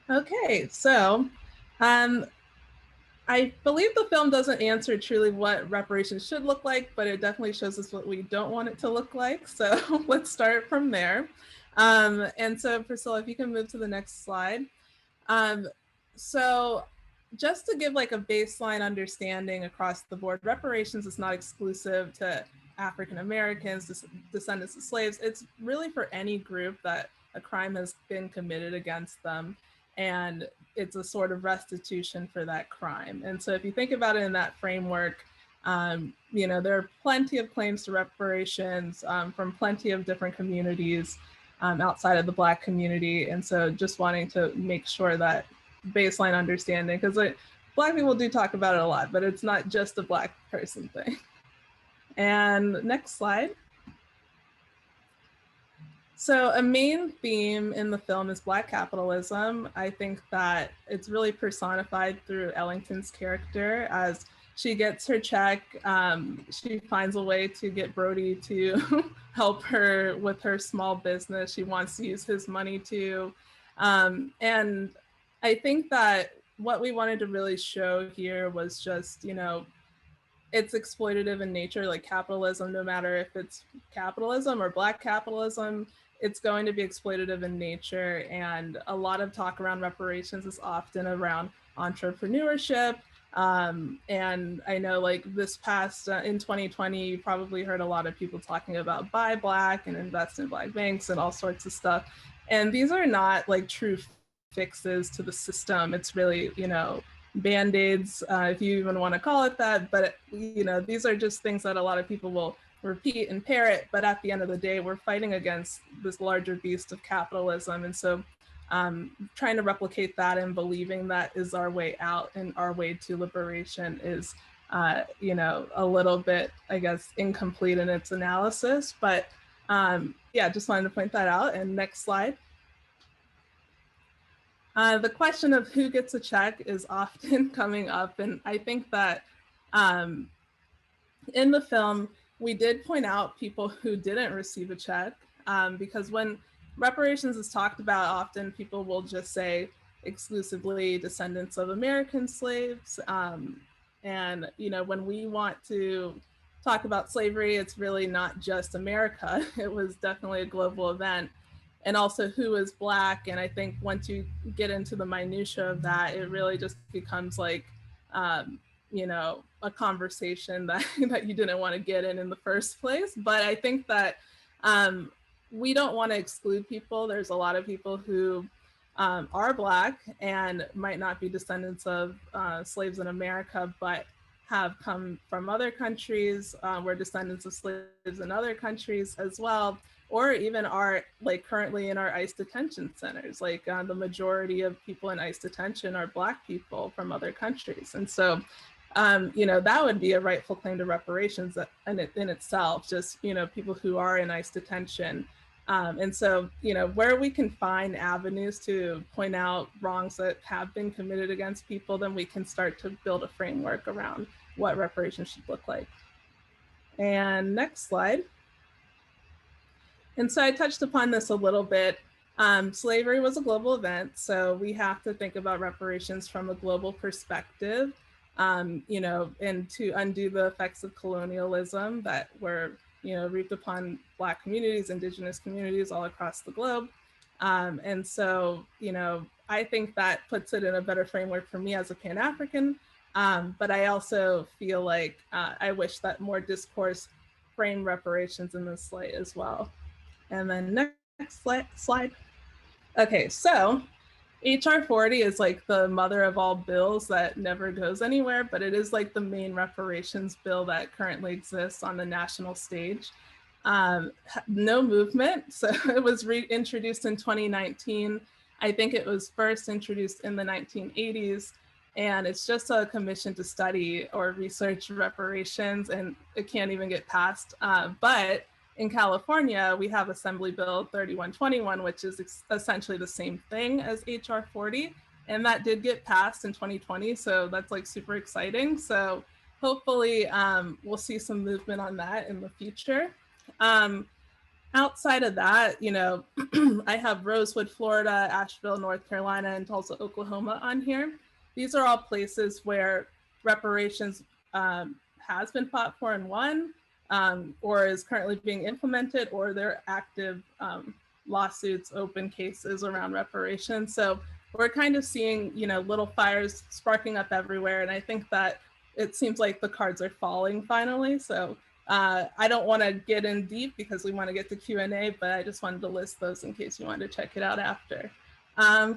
Okay, so um, I believe the film doesn't answer truly what reparations should look like, but it definitely shows us what we don't want it to look like. So let's start from there. And so Priscilla, if you can move to the next slide. Um, so just to give like a baseline understanding across the board, reparations is not exclusive to African Americans, descendants of slaves. It's really for any group that a crime has been committed against them. And it's a sort of restitution for that crime. And so if you think about it in that framework, there are plenty of claims to reparations from plenty of different communities outside of the Black community. And so just wanting to make sure that baseline understanding, because Black people do talk about it a lot, but it's not just a Black person thing. And next slide. So a main theme in the film is Black capitalism. I think that it's really personified through Ellington's character as she gets her check. She finds a way to get Brody to help her with her small business. She wants to use his money too. And I think that what we wanted to really show here was just, it's exploitative in nature, like capitalism, no matter if it's capitalism or Black capitalism, it's going to be exploitative in nature. And a lot of talk around reparations is often around entrepreneurship. And I know like this past, in 2020, you probably heard a lot of people talking about buy Black and invest in Black banks and all sorts of stuff. And these are not like true fixes to the system. It's really, band-aids, if you even want to call it that. But, these are just things that a lot of people will repeat and parrot. But at the end of the day, we're fighting against this larger beast of capitalism. And so trying to replicate that and believing that is our way out and our way to liberation is, a little bit, I guess, incomplete in its analysis. But yeah, just wanted to point that out. And next slide. The question of who gets a check is often coming up. And I think that in the film, we did point out people who didn't receive a check because when reparations is talked about, often people will just say exclusively descendants of American slaves. And, when we want to talk about slavery, it's really not just America. It was definitely a global event. And also who is Black. And I think once you get into the minutia of that, it really just becomes like, a conversation that, that you didn't want to get in the first place. But I think that we don't want to exclude people. There's a lot of people who are Black and might not be descendants of slaves in America, but have come from other countries, we're descendants of slaves in other countries as well, or even are like currently in our ICE detention centers. Like the majority of people in ICE detention are Black people from other countries. And so, that would be a rightful claim to reparations in itself, just, people who are in ICE detention. And so, where we can find avenues to point out wrongs that have been committed against people, then we can start to build a framework around what reparations should look like. And next slide. And so I touched upon this a little bit. Slavery was a global event, so we have to think about reparations from a global perspective, and to undo the effects of colonialism that were, reaped upon Black communities, Indigenous communities all across the globe. And so, I think that puts it in a better framework for me as a Pan-African, but I also feel like I wish that more discourse framed reparations in this light as well. And then next slide. Okay, so HR 40 is like the mother of all bills that never goes anywhere, but it is like the main reparations bill that currently exists on the national stage. No movement, so it was reintroduced in 2019. I think it was first introduced in the 1980s, and it's just a commission to study or research reparations, and it can't even get passed. But in California, we have Assembly Bill 3121, which is essentially the same thing as HR 40. And that did get passed in 2020. So that's like super exciting. So hopefully we'll see some movement on that in the future. outside of that, you know, I have Rosewood, Florida, Asheville, North Carolina, and Tulsa, Oklahoma on here. These are all places where reparations has been fought for and won, or is currently being implemented, or there are active lawsuits, open cases around reparations. So we're kind of seeing, you know, little fires sparking up everywhere. And I think that it seems like the cards are falling finally. So I don't want to get in deep because we want to get to Q&A, but I just wanted to list those in case you wanted to check it out after.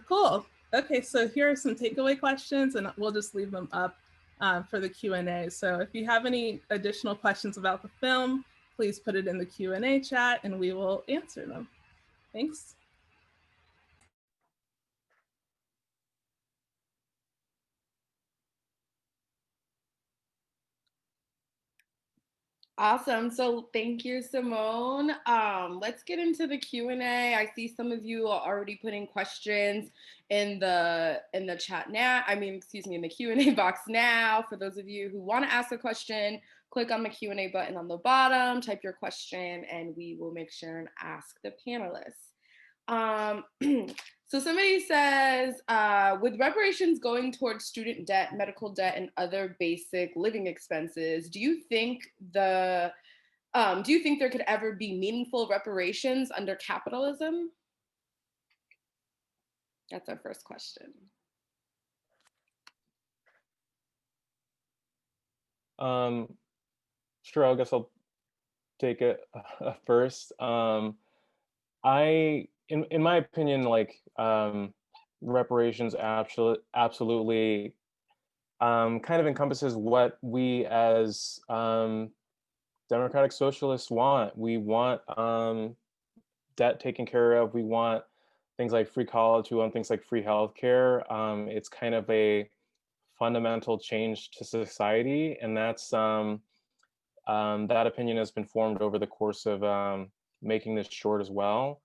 Cool. Okay, so here are some takeaway questions, and we'll just leave them up for the Q&A. So if you have any additional questions about the film, please put it in the Q&A chat and we will answer them. Thanks. Awesome. So thank you, Simone. Let's get into the Q&A. I see some of you are already putting questions in the chat now. I mean, excuse me, in the Q&A box now. For those of you who want to ask a question, click on the Q&A button on the bottom, type your question, and we will make sure and ask the panelists. So somebody says, with reparations going towards student debt, medical debt, and other basic living expenses, do you think there could ever be meaningful reparations under capitalism? That's our first question. Sure, I guess I'll take it first. In my opinion, like reparations absolutely kind of encompasses what we as democratic socialists want. We want debt taken care of. We want things like free college. We want things like free healthcare. It's kind of a fundamental change to society, and that's that opinion has been formed over the course of making this short as well.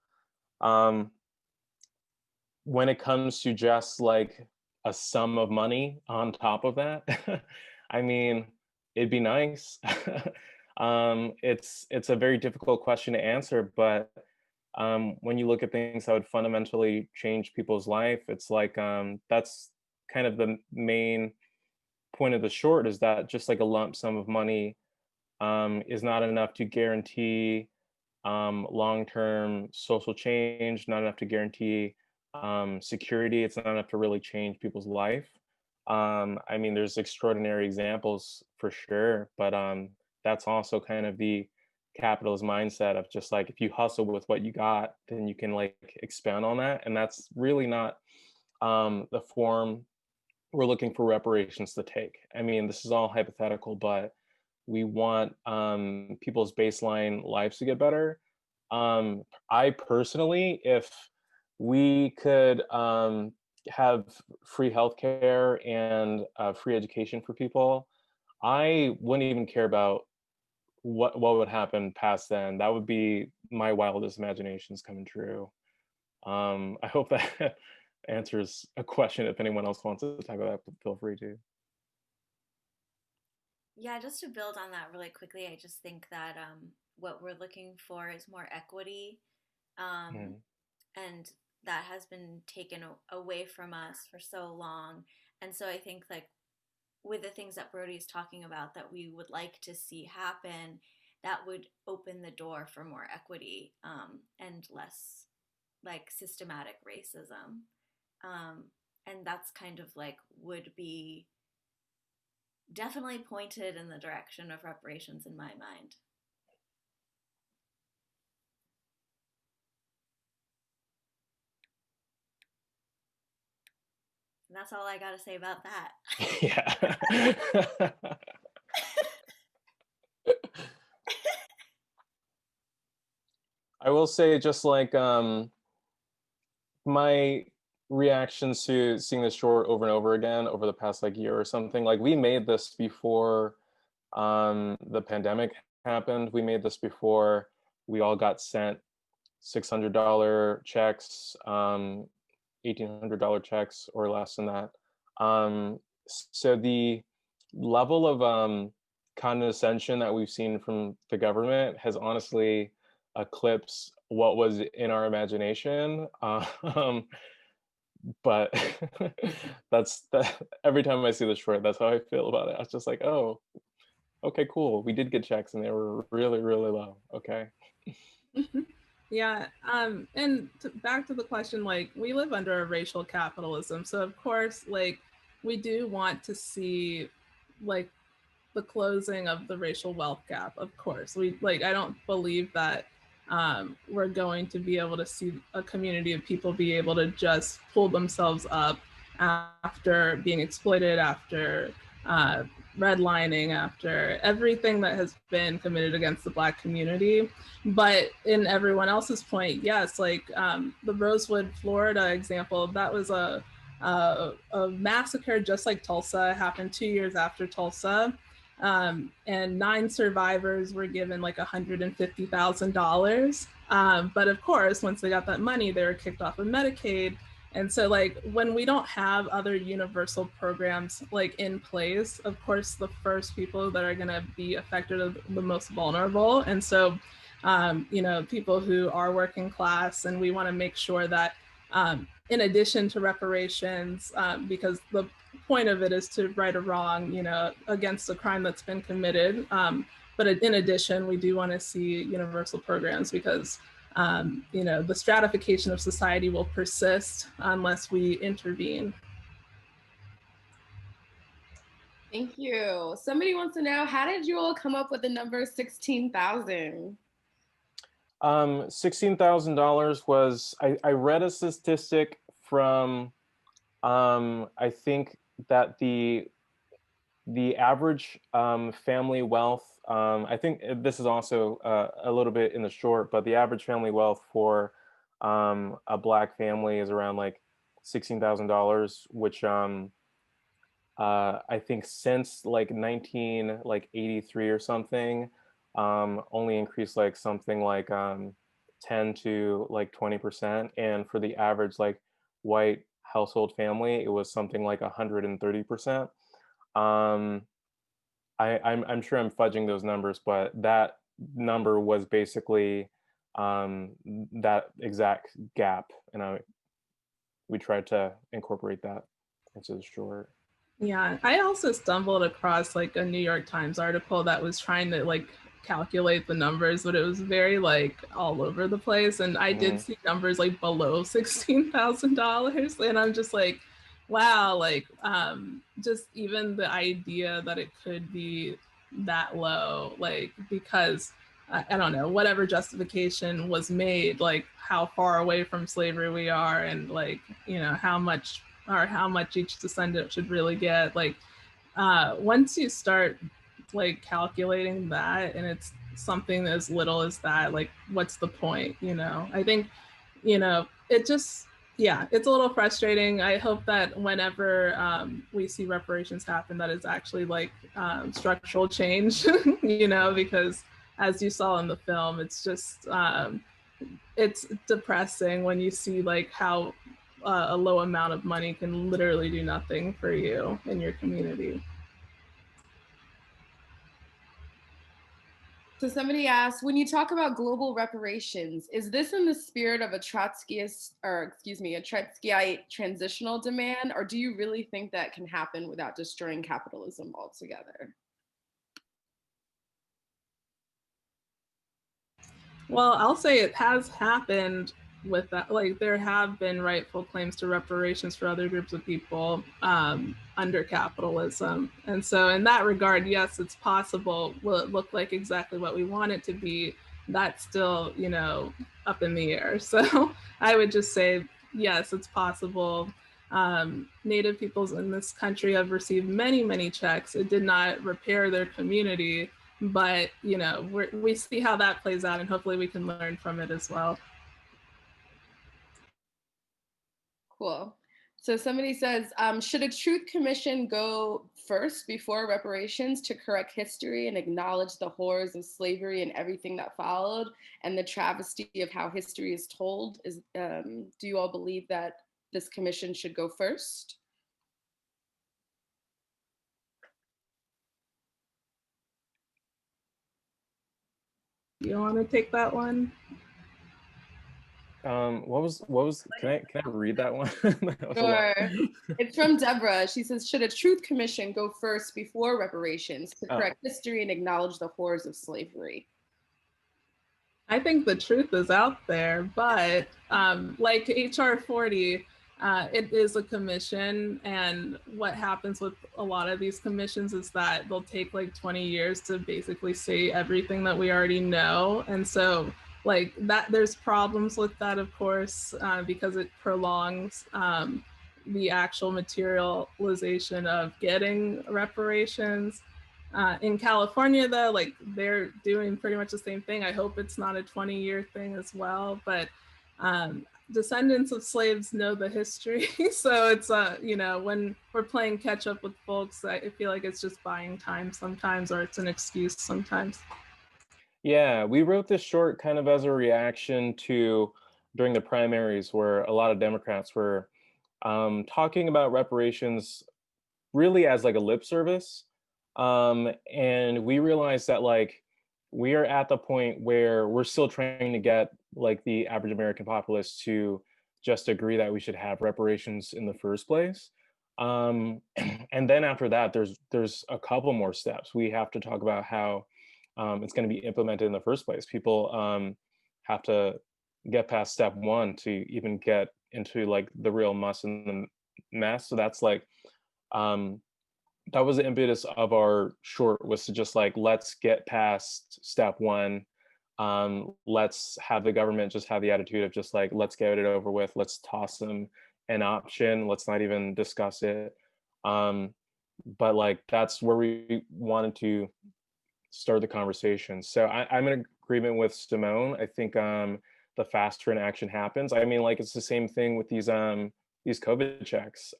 When it comes to just like a sum of money on top of that, I mean, it'd be nice. It's a very difficult question to answer, but when you look at things that would fundamentally change people's life, it's like that's kind of the main point of the short, is that just like a lump sum of money is not enough to guarantee long-term social change, not enough to guarantee security. It's not enough to really change people's life. I mean, there's extraordinary examples for sure, but that's also kind of the capitalist mindset of just like, if you hustle with what you got, then you can like expand on that. And that's really not the form we're looking for reparations to take. I mean, this is all hypothetical, but we want people's baseline lives to get better. I personally, if we could have free healthcare and free education for people, I wouldn't even care about what would happen past then. That would be my wildest imaginations coming true. I hope that answers a question. If anyone else wants to talk about that, feel free to. Yeah, just to build on that really quickly, I just think that what we're looking for is more equity, and that has been taken away from us for so long. And so I think like with the things that Brody is talking about that we would like to see happen, that would open the door for more equity and less like systematic racism. And that's kind of like would be definitely pointed in the direction of reparations in my mind. And that's all I got to say about that. Yeah. I will say, just like my reactions to seeing this short over and over again over the past like year or something, like we made this before the pandemic happened. We made this before we all got sent $600 checks, $1,800 checks or less than that. So the level of condescension that we've seen from the government has honestly eclipse what was in our imagination. But every time I see the short, that's how I feel about it. I was just like, oh, okay, cool. We did get checks and they were really, really low. Okay. Yeah, and back to the question, like, we live under a racial capitalism, so of course, like, we do want to see, like, the closing of the racial wealth gap. Of course, we like. I don't believe that we're going to be able to see a community of people be able to just pull themselves up after being exploited, after uh, redlining, after everything that has been committed against the Black community. But in everyone else's point, yes, like the Rosewood, Florida example, that was a massacre just like Tulsa, happened 2 years after Tulsa. And 9 survivors were given like $150,000. But of course, once they got that money, they were kicked off of Medicaid. And so, like, when we don't have other universal programs like in place, of course, the first people that are going to be affected are the most vulnerable. And so, you know, people who are working class, and we want to make sure that in addition to reparations, because the point of it is to right a wrong, you know, against a crime that's been committed. But in addition, we do want to see universal programs because, you know, the stratification of society will persist unless we intervene. Thank you. Somebody wants to know, how did you all come up with the number 16,000? $16,000 was, I read a statistic from, I think that the average family wealth, I think this is also a little bit in the short, but the average family wealth for a Black family is around like $16,000, which I think since like 1983 or something, only increased like something like 10 to like 20%. And for the average like white household family, it was something like 130%. I'm sure I'm fudging those numbers, but that number was basically that exact gap, and we tried to incorporate that into the short. Yeah, I also stumbled across like a New York Times article that was trying to like calculate the numbers, but it was very like all over the place. And I did see numbers like below $16,000. And I'm just like, wow, like just even the idea that it could be that low, like because I don't know, whatever justification was made, like how far away from slavery we are, and like, you know, how much each descendant should really get. Like once you start like calculating that, and it's something as little as that, like what's the point, you know? I think, you know, it just, yeah, it's a little frustrating. I hope that whenever we see reparations happen, that it's actually like structural change, you know, because as you saw in the film, it's just it's depressing when you see like how a low amount of money can literally do nothing for you in your community. So somebody asked, when you talk about global reparations, is this in the spirit of a Trotskyist, or excuse me, a Trotskyite transitional demand, or do you really think that can happen without destroying capitalism altogether? Well, I'll say it has happened with that. Like there have been rightful claims to reparations for other groups of people under capitalism. And so in that regard, yes, it's possible. Will it look like exactly what we want it to be? That's still, you know, up in the air. So I would just say, yes, it's possible. Native peoples in this country have received many, many checks. It did not repair their community, but you know, we see how that plays out, and hopefully we can learn from it as well. Cool. So somebody says, should a truth commission go first before reparations to correct history and acknowledge the horrors of slavery and everything that followed and the travesty of how history is told? Do you all believe that this commission should go first? Do you want to take that one? What was, can I read that one? That was a lot. Sure. It's from Deborah. She says, should a truth commission go first before reparations to correct history and acknowledge the horrors of slavery? I think the truth is out there, but like HR 40, it is a commission, and what happens with a lot of these commissions is that they'll take like 20 years to basically say everything that we already know. And so like that, there's problems with that, of course, because it prolongs the actual materialization of getting reparations. In California, though, like they're doing pretty much the same thing. I hope it's not a 20-year thing as well, but descendants of slaves know the history. So it's, you know, when we're playing catch up with folks, I feel like it's just buying time sometimes, or it's an excuse sometimes. Yeah, we wrote this short kind of as a reaction to during the primaries where a lot of Democrats were talking about reparations really as like a lip service. And we realized that like we are at the point where we're still trying to get like the average American populace to just agree that we should have reparations in the first place. And then after that, there's a couple more steps. We have to talk about how it's going to be implemented in the first place. People have to get past step one to even get into like the real muss and the mess. So that's like that was the impetus of our short, was to just like, let's get past step one. Let's have the government just have the attitude of just like, let's get it over with. Let's toss them an option. Let's not even discuss it. But like, that's where we wanted to start the conversation. So I'm in agreement with Simone. I think the faster an action happens. I mean, like it's the same thing with these COVID checks.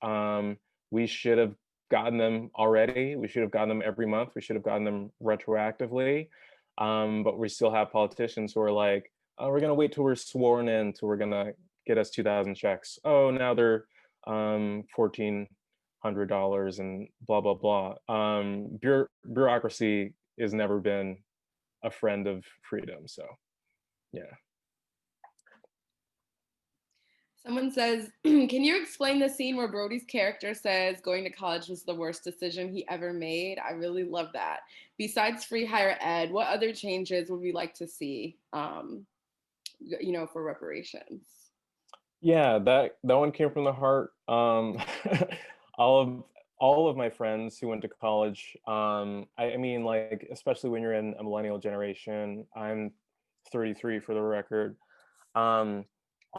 We should have gotten them already. We should have gotten them every month. We should have gotten them retroactively. But we still have politicians who are like, oh, we're gonna wait till we're sworn in, till we're gonna get us 2,000 checks. Oh, now they're $1,400 and blah blah blah. Bureaucracy has never been a friend of freedom. So, yeah. Someone says, can you explain the scene where Brody's character says going to college was the worst decision he ever made? I really love that. Besides free higher ed, what other changes would we like to see, you know, for reparations? Yeah, that one came from the heart. All of my friends who went to college, I mean, like, especially when you're in a millennial generation, I'm 33 for the record.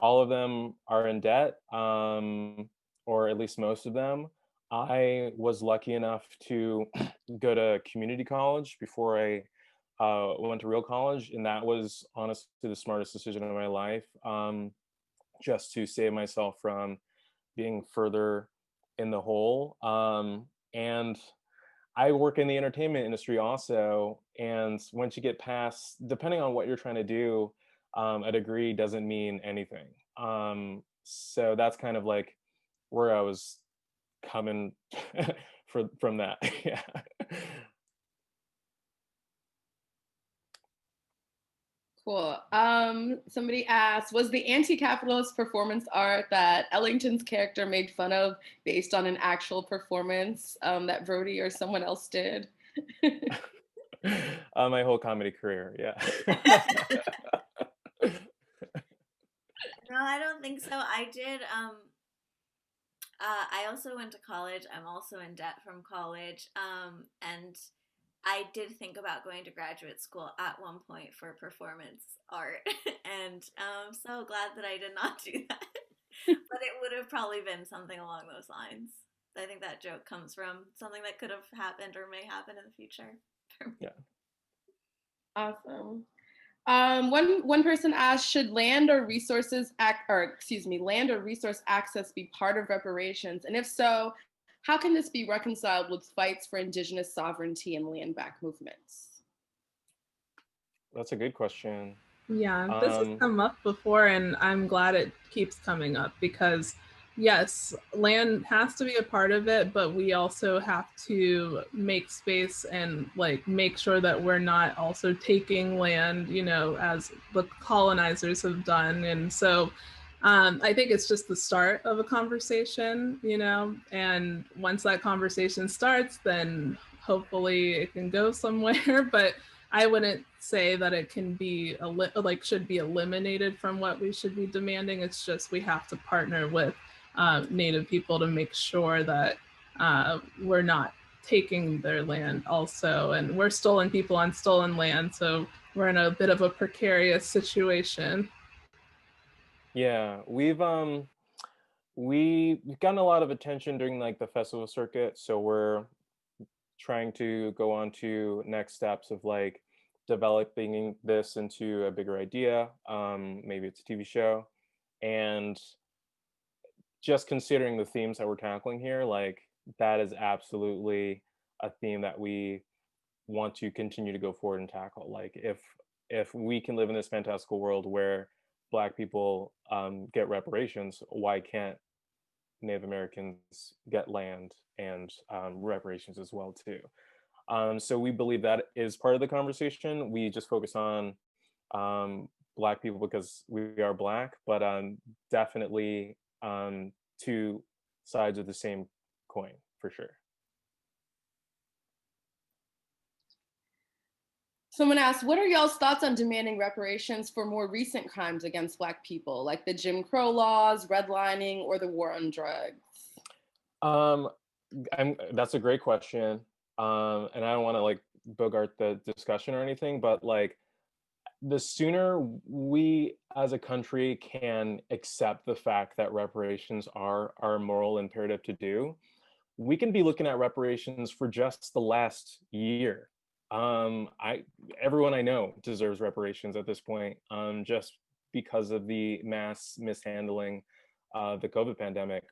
All of them are in debt, or at least most of them. I was lucky enough to go to community college before I went to real college, and that was honestly the smartest decision of my life, just to save myself from being further in the hole. And I work in the entertainment industry also, and once you get past, depending on what you're trying to do, a degree doesn't mean anything. So that's kind of like where I was coming from that. Yeah. Cool. Somebody asked, was the anti-capitalist performance art that Ellington's character made fun of based on an actual performance that Brody or someone else did? My whole comedy career, yeah. No, I don't think so. I did. I also went to college. I'm also in debt from college. And I did think about going to graduate school at one point for performance art. And I'm so glad that I did not do that. But it would have probably been something along those lines. I think that joke comes from something that could have happened or may happen in the future. Yeah. Awesome. One person asked, should land or resource access be part of reparations? And if so, how can this be reconciled with fights for indigenous sovereignty and land back movements? That's a good question. Yeah, this has come up before, and I'm glad it keeps coming up because yes, land has to be a part of it, but we also have to make space and like make sure that we're not also taking land, you know, as the colonizers have done. And so I think it's just the start of a conversation, you know, and once that conversation starts, then hopefully it can go somewhere. But I wouldn't say that it can be like should be eliminated from what we should be demanding. It's just we have to partner with Native people to make sure that we're not taking their land also. And we're stolen people on stolen land. So we're in a bit of a precarious situation. Yeah, we've gotten a lot of attention during like the festival circuit, so we're trying to go on to next steps of like developing this into a bigger idea. Maybe it's a TV show, and just considering the themes that we're tackling here, like that is absolutely a theme that we want to continue to go forward and tackle. Like if we can live in this fantastical world where Black people get reparations, why can't Native Americans get land and reparations as well too? So we believe that is part of the conversation. We just focus on Black people because we are Black, but definitely two sides of the same coin for sure. Someone asked, what are y'all's thoughts on demanding reparations for more recent crimes against Black people, like the Jim Crow laws, redlining, or the war on drugs? That's a great question. And I don't want to like bogart the discussion or anything, but like the sooner we as a country can accept the fact that reparations are our moral imperative to do, we can be looking at reparations for just the last year. Everyone I know deserves reparations at this point, just because of the mass mishandling of the COVID pandemic.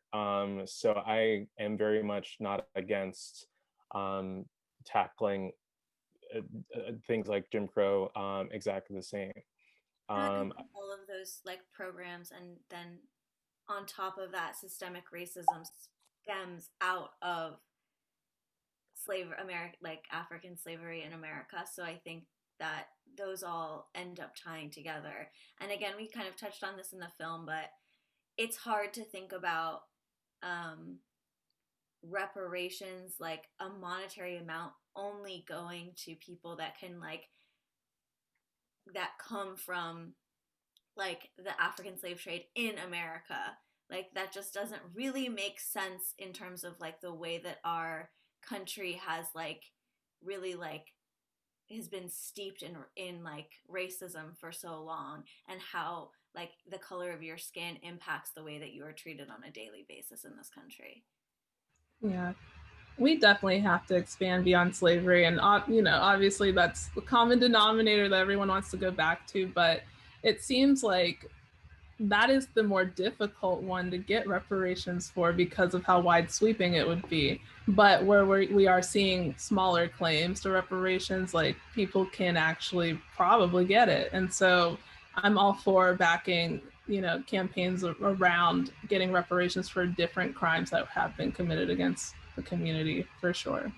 So I am very much not against tackling things like Jim Crow exactly the same. All of those like programs, and then on top of that, systemic racism stems out of slavery, America, like African slavery in America. So I think that those all end up tying together. And again, we kind of touched on this in the film, but it's hard to think about um, reparations like a monetary amount only going to people that can like that come from like the African slave trade in America. Like that just doesn't really make sense in terms of like the way that our country has like really like has been steeped in like racism for so long, and how like the color of your skin impacts the way that you are treated on a daily basis in this country. Yeah, we definitely have to expand beyond slavery. And, you know, obviously that's the common denominator that everyone wants to go back to. But it seems like that is the more difficult one to get reparations for because of how wide sweeping it would be. But where we are seeing smaller claims to reparations, like people can actually probably get it. And so I'm all for backing, you know, campaigns around getting reparations for different crimes that have been committed against the community for sure.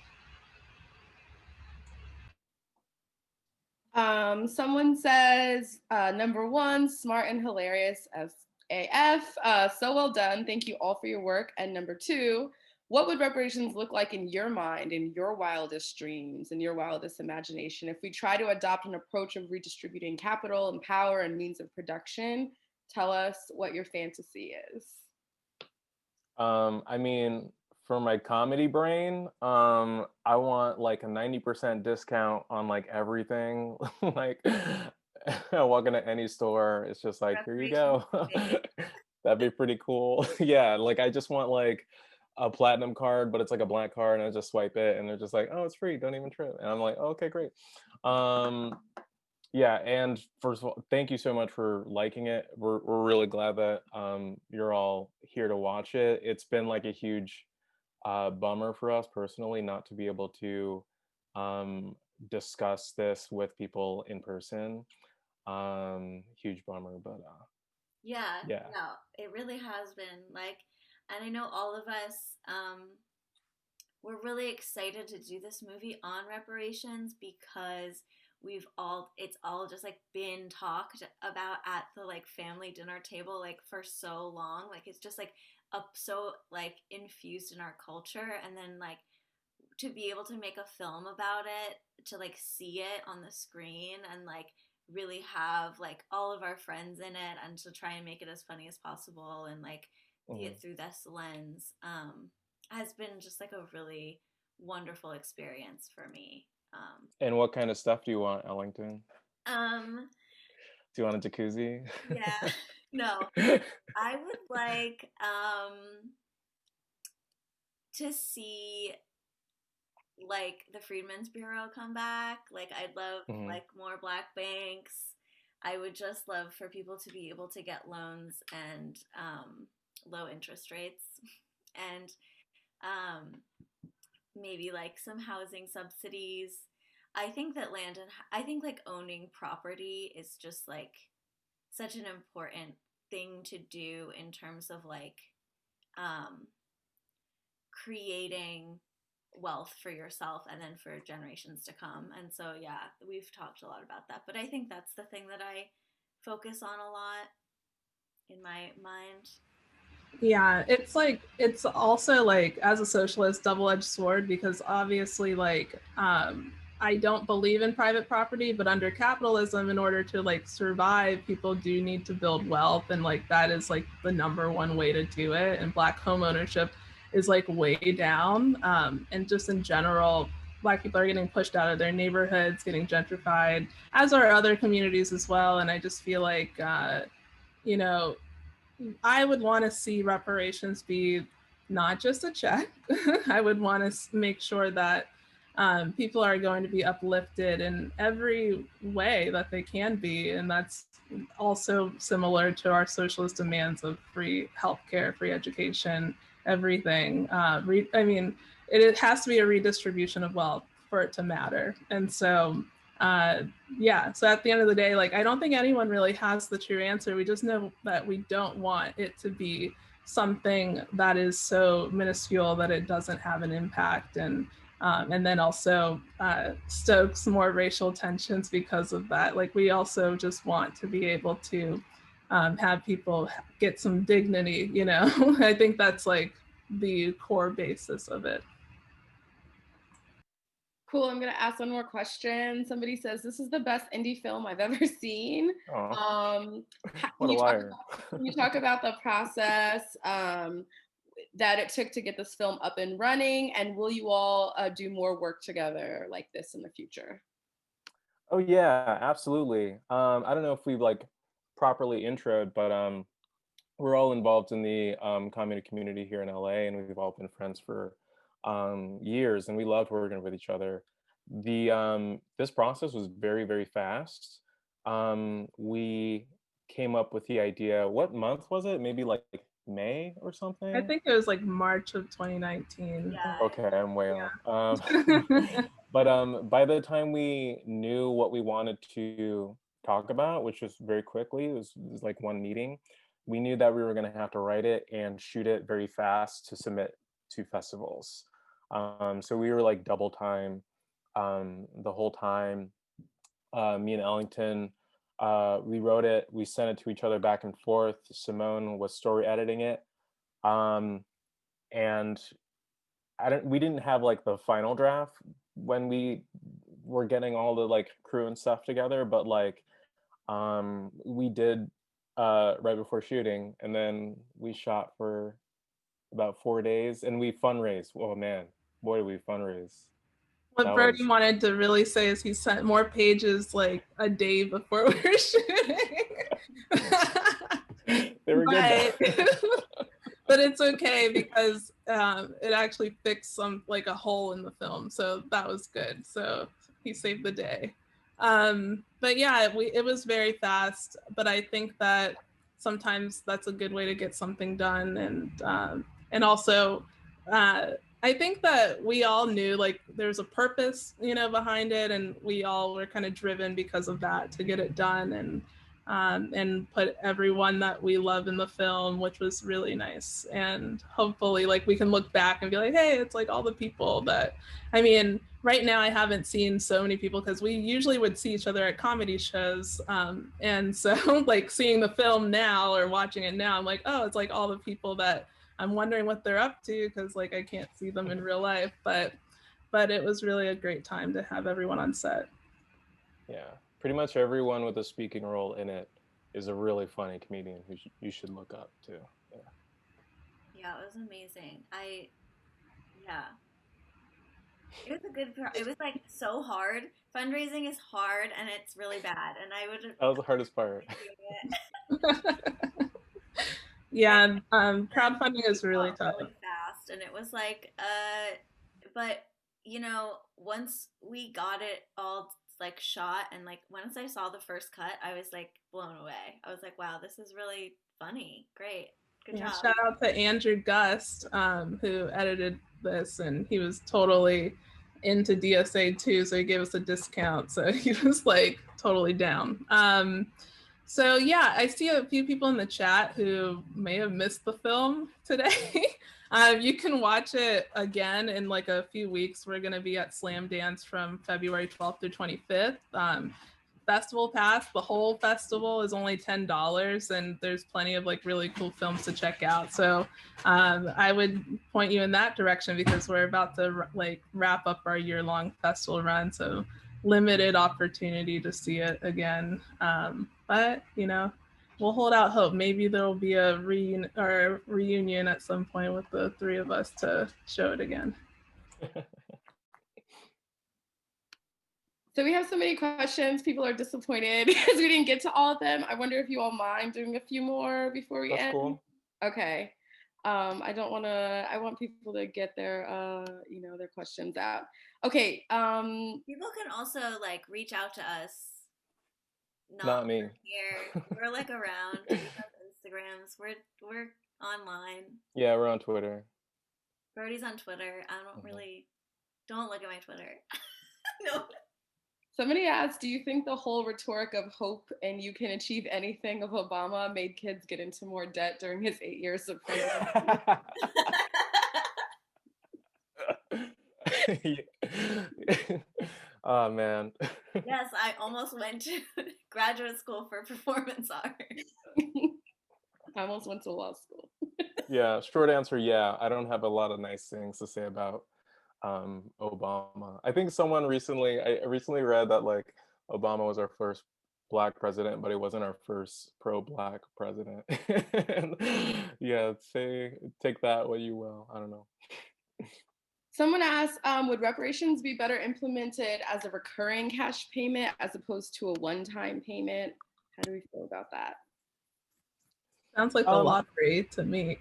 Someone says, number one, smart and hilarious as AF. So well done. Thank you all for your work. And number two, what would reparations look like in your mind, in your wildest dreams, in your wildest imagination, if we try to adopt an approach of redistributing capital and power and means of production? Tell us what your fantasy is. I mean, for my comedy brain, I want like a 90% discount on like everything. Like I walk into any store, it's just like, here you go. That'd be pretty cool. Yeah, like I just want like a platinum card, but it's like a black card, and I just swipe it and they're just like, oh, it's free, don't even trip. And I'm like, oh, okay, great. Yeah, and first of all, thank you so much for liking it. We're really glad that you're all here to watch it. It's been like a huge bummer for us personally not to be able to discuss this with people in person. Huge bummer, but Yeah, yeah. no, it really has been like And I know all of us, we're really excited to do this movie on reparations because it's all just like been talked about at the like family dinner table like for so long. Like it's just like up so like infused in our culture, and then like to be able to make a film about it, to like see it on the screen and like really have like all of our friends in it, and to try and make it as funny as possible and like see it through this lens, has been just like a really wonderful experience for me. And what kind of stuff do you want, Ellington? Um, Do you want a jacuzzi? yeah, no, I would like to see like the Freedmen's Bureau come back. Like I'd love like more black banks. I would just love for people to be able to get loans and low interest rates, and maybe like some housing subsidies. I think that I think like owning property is just like such an important thing to do in terms of like creating wealth for yourself and then for generations to come. And so yeah, we've talked a lot about that, but I think that's the thing that I focus on a lot in my mind. Yeah, it's like, it's also like, as a socialist, double-edged sword, because obviously like I don't believe in private property, but under capitalism, in order to like survive, people do need to build wealth, and like that is like the number one way to do it. And Black home ownership is like way down, and just in general, Black people are getting pushed out of their neighborhoods, getting gentrified, as are other communities as well. And I just feel like you know, I would want to see reparations be not just a check. I would want to make sure that people are going to be uplifted in every way that they can be. And that's also similar to our socialist demands of free healthcare, free education, everything. I mean, it has to be a redistribution of wealth for it to matter. And so yeah, so at the end of the day, like, I don't think anyone really has the true answer. We just know that we don't want it to be something that is so minuscule that it doesn't have an impact, and then also stokes more racial tensions because of that. Like, we also just want to be able to have people get some dignity, you know. I think that's like the core basis of it. Cool. I'm gonna ask one more question. Somebody says this is the best indie film I've ever seen. What a liar. Can you talk about the process that it took to get this film up and running, and will you all do more work together like this in the future? Oh yeah, absolutely. I don't know if we've like properly introed, but we're all involved in the comedy community here in LA, and we've all been friends for years, and we loved working with each other. This process was very, very fast. We came up with the idea. What month was it? Maybe like May or something? I think it was like March of 2019. Yeah. Okay, I'm way off. But by the time we knew what we wanted to talk about, which was very quickly, it was like one meeting, we knew that we were going to have to write it and shoot it very fast to submit to festivals. So we were like double time the whole time. Me and Ellington, we wrote it, we sent it to each other back and forth. Simone was story editing it. And we didn't have like the final draft when we were getting all the like crew and stuff together, but like we did right before shooting, and then we shot for about 4 days, and we fundraised. Oh man, boy, did we fundraise. What Brody wanted to really say is he sent more pages like a day before we were shooting. They were good. But it's okay, because it actually fixed like a hole in the film, so that was good. So he saved the day. But yeah, it was very fast. But I think that sometimes that's a good way to get something done, and also I think that we all knew like there's a purpose, you know, behind it, and we all were kind of driven because of that to get it done. And and put everyone that we love in the film, which was really nice. And hopefully like we can look back and be like, hey, it's like all the people that, I mean, right now I haven't seen so many people because we usually would see each other at comedy shows. And so like seeing the film now or watching it now, I'm like, oh, it's like all the people that I'm wondering what they're up to because like I can't see them in real life. But it was really a great time to have everyone on set. Yeah, pretty much everyone with a speaking role in it is a really funny comedian who you should look up to. Yeah. Yeah, it was amazing. Yeah, it was a good. It was like so hard. Fundraising is hard and it's really bad. And I would. That was the hardest part. Yeah, crowdfunding is really tough. Really fast, and it was like, but you know, once we got it all like shot, and like once I saw the first cut, I was like blown away. I was like, wow, this is really funny. Great, good job. Shout out to Andrew Gust, who edited this, and he was totally into DSA too, so he gave us a discount. So he was like totally down. So yeah, I see a few people in the chat who may have missed the film today. You can watch it again in like a few weeks. We're gonna be at Slam Dance from February 12th through 25th. Festival pass, the whole festival is only $10, and there's plenty of like really cool films to check out. So I would point you in that direction because we're about to like wrap up our year-long festival run. So limited opportunity to see it again. But you know, we'll hold out hope. Maybe there'll be a reunion at some point with the three of us to show it again. So we have so many questions. People are disappointed because we didn't get to all of them. I wonder if you all mind doing a few more before we end. Cool. Okay. I don't want to. I want people to get their, you know, their questions out. Okay. People can also like reach out to us. Not me. Here, we're like around. We have Instagrams. We're online. Yeah, we're on Twitter. Brody's on Twitter. I don't look at my Twitter. No. Somebody asked, do you think the whole rhetoric of hope and you can achieve anything of Obama made kids get into more debt during his 8 years of presidency? Oh man. Yes, I almost went to graduate school for performance art. I almost went to law school. Yeah, short answer, yeah. I don't have a lot of nice things to say about Obama. I think I recently read that like Obama was our first Black president, but he wasn't our first pro-Black president. And, yeah, take that what you will. I don't know. Someone asked, would reparations be better implemented as a recurring cash payment as opposed to a one-time payment? How do we feel about that? Sounds like the lottery to me.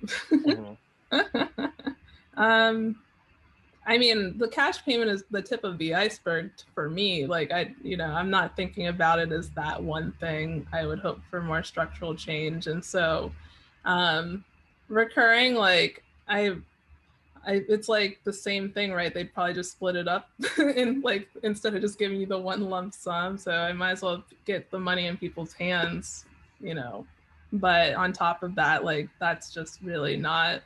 I mean, the cash payment is the tip of the iceberg for me. Like I'm not thinking about it as that one thing. I would hope for more structural change. And so recurring, like it's like the same thing, right? They'd probably just split it up in like, instead of just giving you the one lump sum. So I might as well get the money in people's hands, you know. But on top of that, like that's just really not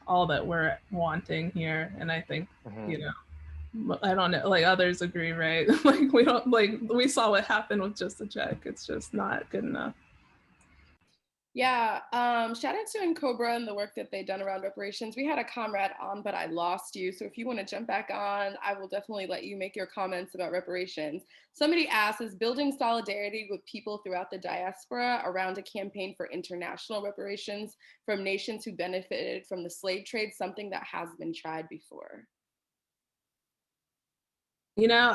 all that we're wanting here. And I think, you know, I don't know, like others agree, right? Like we saw what happened with just a check. It's just not good enough. Yeah, shout out to Cobra and the work that they've done around reparations. We had a comrade on, but I lost you. So if you want to jump back on, I will definitely let you make your comments about reparations. Somebody asked, is building solidarity with people throughout the diaspora around a campaign for international reparations from nations who benefited from the slave trade something that has been tried before? You know,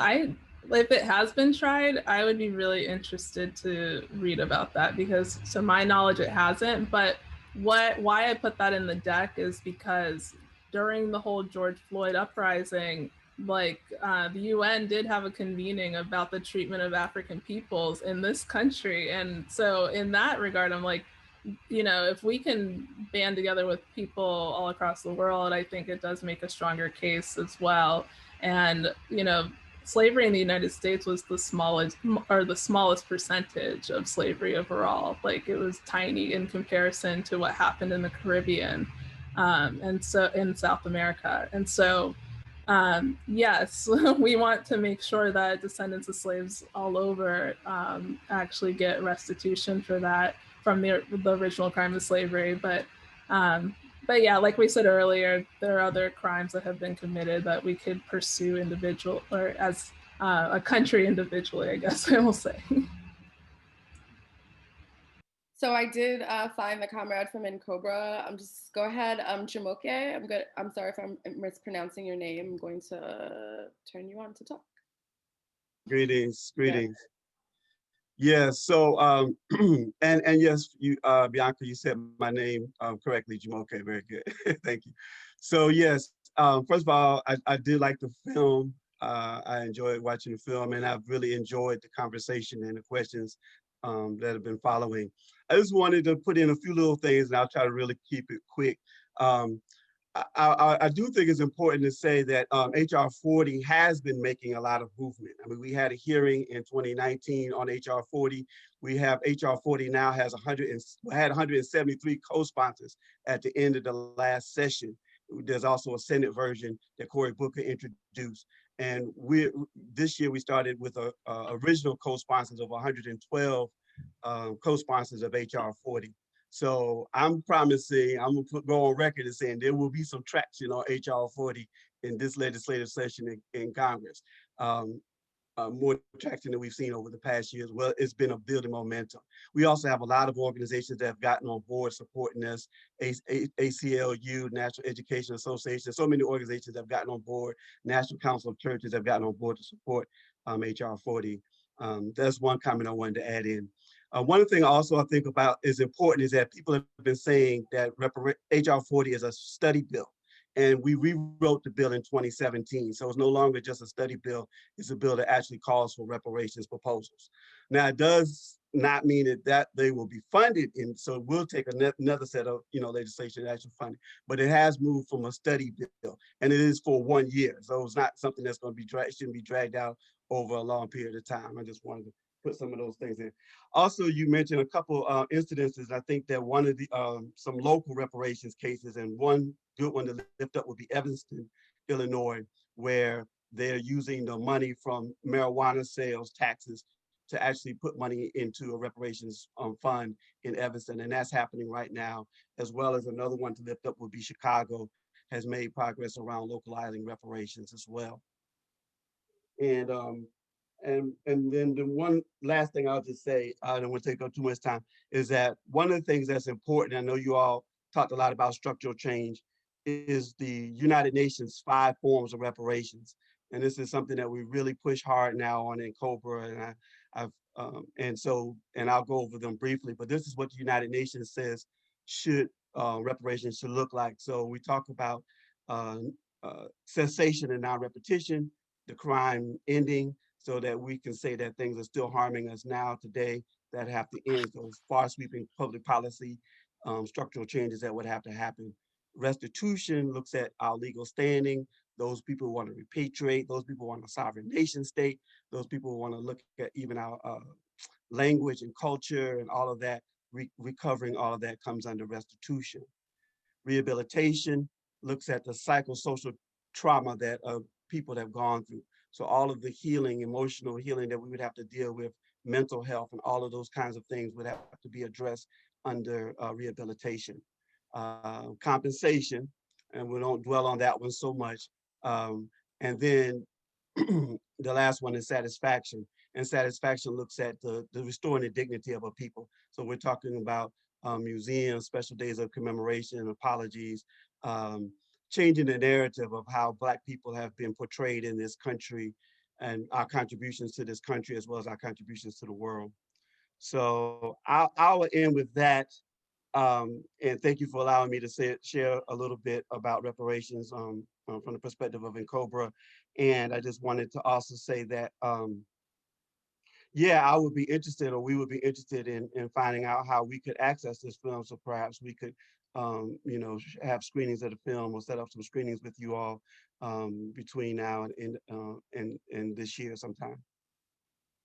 if it has been tried, I would be really interested to read about that because to my knowledge, it hasn't. But why I put that in the deck is because during the whole George Floyd uprising, like the UN did have a convening about the treatment of African peoples in this country. And so in that regard, I'm like, you know, if we can band together with people all across the world, I think it does make a stronger case as well. And, you know, slavery in the United States was the smallest percentage of slavery overall. Like it was tiny in comparison to what happened in the Caribbean, and so in South America. And so, yes, we want to make sure that descendants of slaves all over actually get restitution for that from the original crime of slavery. But yeah, like we said earlier, there are other crimes that have been committed that we could pursue individual or as a country individually, I guess I will say. So I did find the comrade from Cobra. Just go ahead, Jamoke. I'm sorry if I'm mispronouncing your name. I'm going to turn you on to talk. Greetings. Yeah, so and yes, you Bianca, you said my name correctly, Jamoke. Very good. Thank you. So yes, first of all, I did like the film. I enjoyed watching the film, and I've really enjoyed the conversation and the questions that have been following. I just wanted to put in a few little things, and I'll try to really keep it quick. I do think it's important to say that HR 40 has been making a lot of movement. I mean, we had a hearing in 2019 on HR 40. We have HR 40 now had 173 co-sponsors at the end of the last session. There's also a Senate version that Cory Booker introduced. And this year we started with original co-sponsors of 112 co-sponsors of HR 40. So I'm promising, I'm gonna go on record as saying there will be some traction on HR 40 in this legislative session in Congress. More traction than we've seen over the past years. Well, it's been a building momentum. We also have a lot of organizations that have gotten on board supporting us. ACLU, National Education Association, so many organizations have gotten on board. National Council of Churches have gotten on board to support HR 40. That's one comment I wanted to add in. One thing also I think about is important is that people have been saying that HR 40 is a study bill. And we rewrote the bill in 2017. So it's no longer just a study bill, it's a bill that actually calls for reparations proposals. Now, it does not mean that they will be funded, and so we'll take another set of legislation that actually funded, but it has moved from a study bill, and it is for 1 year. So it's not something that's going to be shouldn't be dragged out over a long period of time. I just wanted to put some of those things in. Also, you mentioned a couple incidences. I think that one of the some local reparations cases, and one good one to lift up would be Evanston, Illinois, where they're using the money from marijuana sales taxes to actually put money into a reparations fund in Evanston, and that's happening right now, as well as another one to lift up would be Chicago, has made progress around localizing reparations as well. And then the one last thing I'll just say, I don't want to take up too much time, is that one of the things that's important, I know you all talked a lot about structural change, is the United Nations 5 forms of reparations. And this is something that we really push hard now on in COBRA, and and I'll go over them briefly, but this is what the United Nations says reparations should look like. So we talk about cessation and non-repetition, the crime ending, so that we can say that things are still harming us now today that have to end. Those far-sweeping public policy structural changes that would have to happen. Restitution looks at our legal standing, those people who want to repatriate, those people who want a sovereign nation state, those people who want to look at even our language and culture and all of that, recovering all of that comes under restitution. Rehabilitation looks at the psychosocial trauma that people have gone through. So all of the healing, emotional healing that we would have to deal with, mental health and all of those kinds of things would have to be addressed under rehabilitation. Compensation, and we don't dwell on that one so much. And then the last one is satisfaction. And satisfaction looks at the restoring the dignity of a people. So we're talking about museums, special days of commemoration, apologies, changing the narrative of how Black people have been portrayed in this country and our contributions to this country as well as our contributions to the world. So I'll end with that. And thank you for allowing me to share a little bit about reparations from the perspective of NCOBRA. And I just wanted to also say that, yeah, I would be interested, or we would be interested in finding out how we could access this film. So perhaps we could you know, have screenings of the film or set up some screenings with you all between now and this year sometime.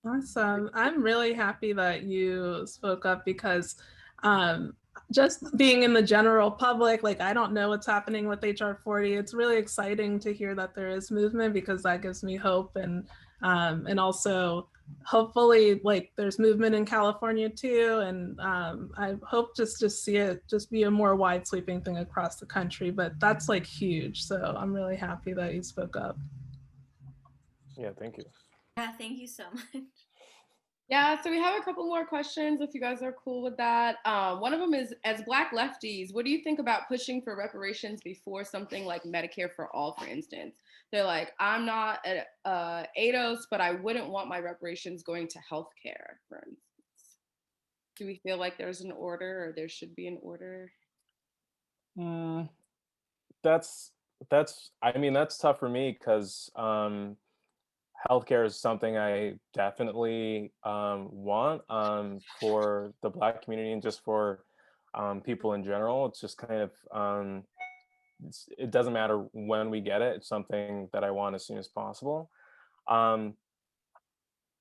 Awesome. I'm really happy that you spoke up because um, just being in the general public, like I don't know what's happening with HR 40. It's really exciting to hear that there is movement because that gives me hope and also hopefully like there's movement in California too. And I hope just to see it just be a more wide sweeping thing across the country, but that's like huge. So I'm really happy that you spoke up. Yeah, thank you. Yeah, thank you so much. Yeah, so we have a couple more questions if you guys are cool with that. One of them is, as Black lefties, what do you think about pushing for reparations before something like Medicare for All, for instance? They're like, I'm not ADOS, but I wouldn't want my reparations going to healthcare, for instance. Do we feel like there's an order or there should be an order? That's I mean, that's tough for me because healthcare is something I definitely want for the Black community and just for people in general. It's just kind of it doesn't matter when we get it. It's something that I want as soon as possible. Um,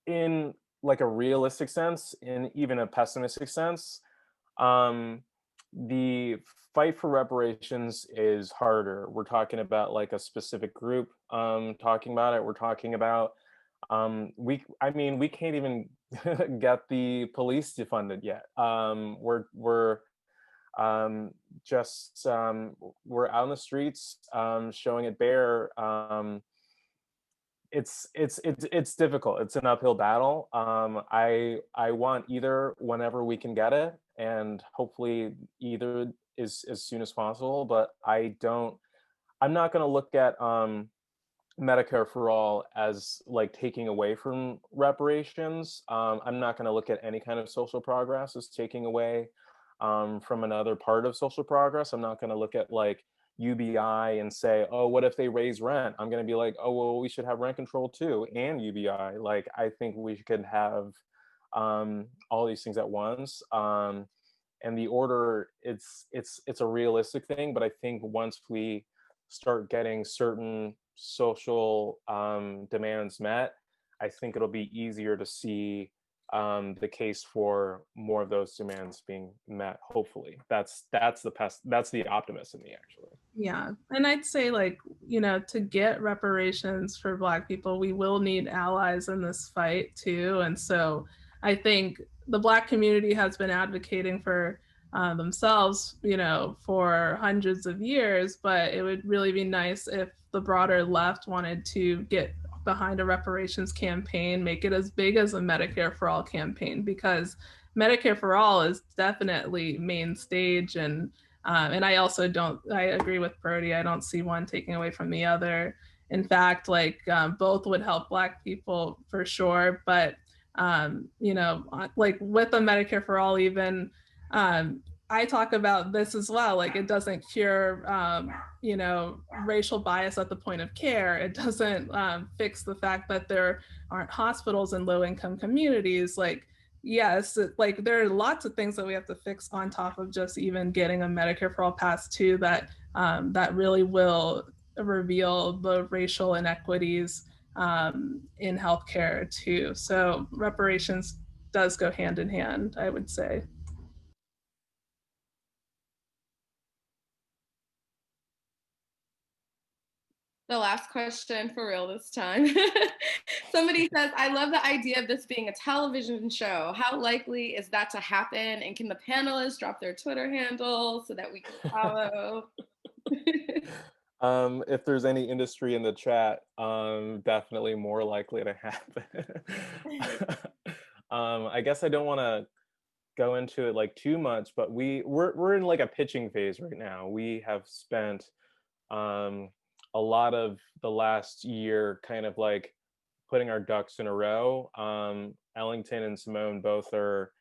in like a realistic sense, in even a pessimistic sense, um, the fight for reparations is harder. We're talking about like a specific group talking about it. We're talking about I mean, we can't even get the police defunded yet. We're just we're out in the streets showing it bare. It's difficult. It's an uphill battle. I want either whenever we can get it, and hopefully either is as soon as possible. But I'm not going to look at Medicare for All as like taking away from reparations. I'm not going to look at any kind of social progress as taking away from another part of social progress. I'm not going to look at like UBI and say, oh, what if they raise rent? I'm going to be like, oh, well, we should have rent control too and UBI. Like, I think we could have all these things at once. And the order, it's a realistic thing, but I think once we start getting certain social demands met, I think it'll be easier to see the case for more of those demands being met. Hopefully, that's the optimist in me, actually. Yeah, and I'd say like, you know, to get reparations for Black people, we will need allies in this fight too. And so I think the Black community has been advocating for themselves, you know, for hundreds of years, but it would really be nice if the broader left wanted to get behind a reparations campaign, make it as big as a Medicare for All campaign, because Medicare for All is definitely main stage. And I also don't, I agree with Brody. I don't see one taking away from the other. In fact, like both would help Black people for sure. But, you know, like with the Medicare for All, even, I talk about this as well. Like it doesn't cure, you know, racial bias at the point of care. It doesn't fix the fact that there aren't hospitals in low income communities. Like, yes, like there are lots of things that we have to fix on top of just even getting a Medicare for All passed too, that that really will reveal the racial inequities in healthcare too. So reparations does go hand in hand, I would say. The last question for real this time. Somebody says, I love the idea of this being a television show. How likely is that to happen? And can the panelists drop their Twitter handle so that we can follow? If there's any industry in the chat, definitely more likely to happen. I guess I don't want to go into it like too much, but we're in like a pitching phase right now. We have spent a lot of the last year kind of like putting our ducks in a row. Ellington and Simone both are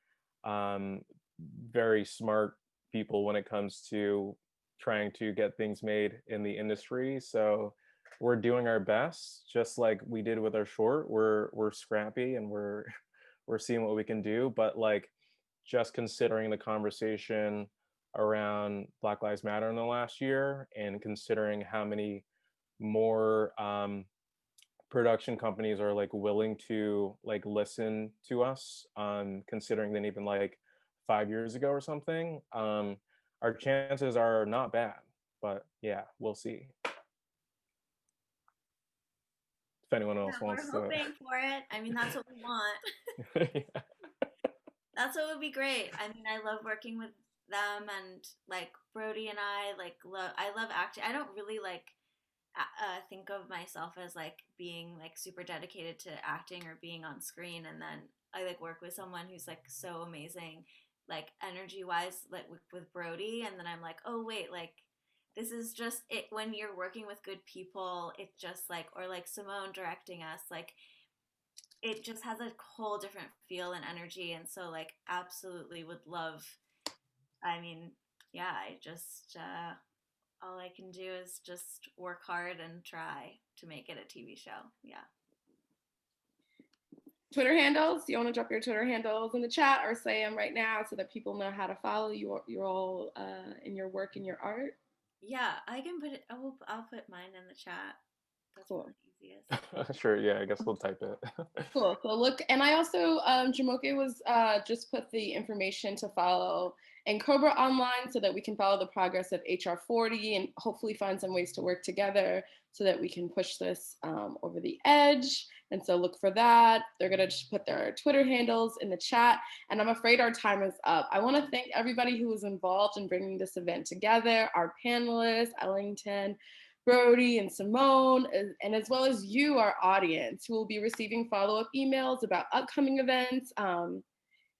very smart people when it comes to trying to get things made in the industry. So we're doing our best, just like we did with our short. We're scrappy and we're seeing what we can do. But like just considering the conversation around Black Lives Matter in the last year, and considering how many more production companies are like willing to like listen to us, considering than even like 5 years ago or something, our chances are not bad. But yeah, we'll see. If anyone else wants to. We're hoping for it. I mean, that's what we want. Yeah. That's what would be great. I mean, I love working with them, and like Brody and I I love acting. I don't really like think of myself as like being like super dedicated to acting or being on screen, and then I like work with someone who's like so amazing, like energy wise, like with Brody, and then I'm like, oh wait, like this is just it. When you're working with good people, it just like, or like Simone directing us, like it just has a whole different feel and energy. And so like absolutely would love, I mean, yeah, I just all I can do is just work hard and try to make it a TV show. Yeah. Twitter handles. Do you want to drop your Twitter handles in the chat, or say them right now so that people know how to follow you, your all in your work and your art? Yeah, I can put it. I'll put mine in the chat. That's cool. The easiest. Sure. Yeah, I guess we'll type it. Cool. So look, and I also Jamoke was just put the information to follow and Cobra online so that we can follow the progress of HR 40 and hopefully find some ways to work together so that we can push this over the edge. And so look for that. They're going to just put their Twitter handles in the chat. And I'm afraid our time is up. I want to thank everybody who was involved in bringing this event together, our panelists, Ellington, Brody, and Simone, and as well as you, our audience, who will be receiving follow-up emails about upcoming events.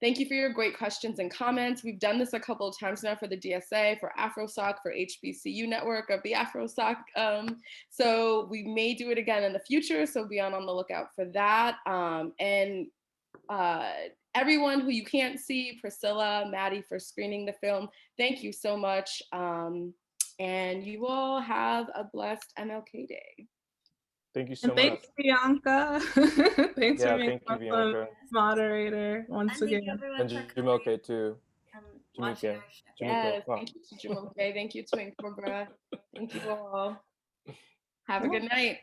Thank you for your great questions and comments. We've done this a couple of times now for the DSA, for AfroSoc, for HBCU network of the AfroSoc. So we may do it again in the future, so be on the lookout for that. Everyone who you can't see, Priscilla, Maddie for screening the film, thank you so much. And you all have a blessed MLK Day. Thank you so much. Thanks, Bianca. Thanks for being thank you, Bianca. Moderator once again. And Jamoke too. Jamoke. Yes, thank you to Jamoke. Thank you to Cobra. Thank you all. Have a good night.